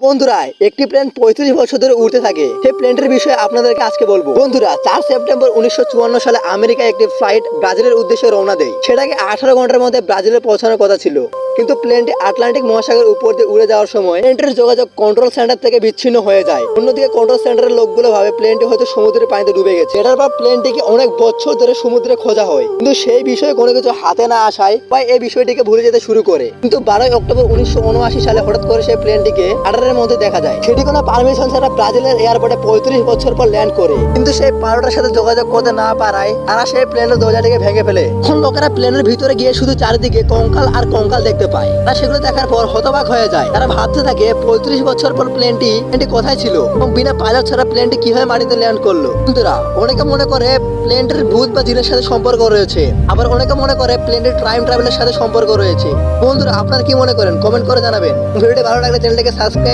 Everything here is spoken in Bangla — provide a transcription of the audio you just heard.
বন্ধুরা, একটি প্লেন 35 বছর ধরে উড়তে থাকে। সেই প্লেনটির বিষয়ে আপনাদেরকে আজকে বলবো। বন্ধুরা, 4 সেপ্টেম্বর 1954 সালে আমেরিকা একটি ফ্লাইট ব্রাজিলের উদ্দেশ্যে রওনা দেয়। সেটাকে 18 ঘন্টার মধ্যে ব্রাজিলে পৌঁছানোর কথা ছিল, কিন্তু প্লেনটি আটলান্টিক মহাসাগরের উপর দিয়ে উড়ে যাওয়ার সময় প্লেনটির যোগাযোগ কন্ট্রোল সেন্টার থেকে বিচ্ছিন্ন হয়ে যায়। অন্যদিকে কন্ট্রোল সেন্টারের লোকগুলো ভাবে প্লেনটি হয়তো সমুদ্রের পানিতে ডুবে গেছে। এটার পর প্লেনটিকে অনেক বছর ধরে সমুদ্রে খোঁজা হয়, কিন্তু সেই বিষয়ে কোনো কিছু হাতে না আসায় বা এই বিষয়টিকে ভুলে যেতে শুরু করে। কিন্তু 12 অক্টোবর 1979 সালে হঠাৎ করে সেই প্লেনটিকে রাডারের মধ্যে দেখা যায়। সেটি কোনো পারমিশন ছাড়া ব্রাজিলের এয়ারপোর্টে 35 বছর পর ল্যান্ড করে। কিন্তু সেই পাইলটের সাথে যোগাযোগ করতে না পারায় তারা সেই প্লেনের দরজাটিকে ভেঙে ফেলে। এখন লোকেরা প্লেনের ভিতরে গিয়ে শুধু চারিদিকে কঙ্কাল আর কঙ্কাল দেখতে পায়। তারা সেগুলো দেখার পর হতবাক হয়ে যায়। তারা ভাবতে থাকে 35 বছর পর প্লেনটি কোথায় ছিল এবং বিনা পাইলট ছাড়া প্লেনটি কিভাবে মাটিতে ল্যান্ড করলো। বন্ধুরা, অনেকে মনে করে প্লেনটির ভূত বা জিনের সাথে সম্পর্ক রয়েছে, আবার অনেকে মনে করে প্লেনটির টাইম ট্রাভেলের সাথে সম্পর্ক রয়েছে। বন্ধুরা, আপনারা কি মনে করেন কমেন্ট করে জানাবেন। ভিডিওটি ভালো লাগলে চ্যানেলটিকে সাবস্ক্রাইব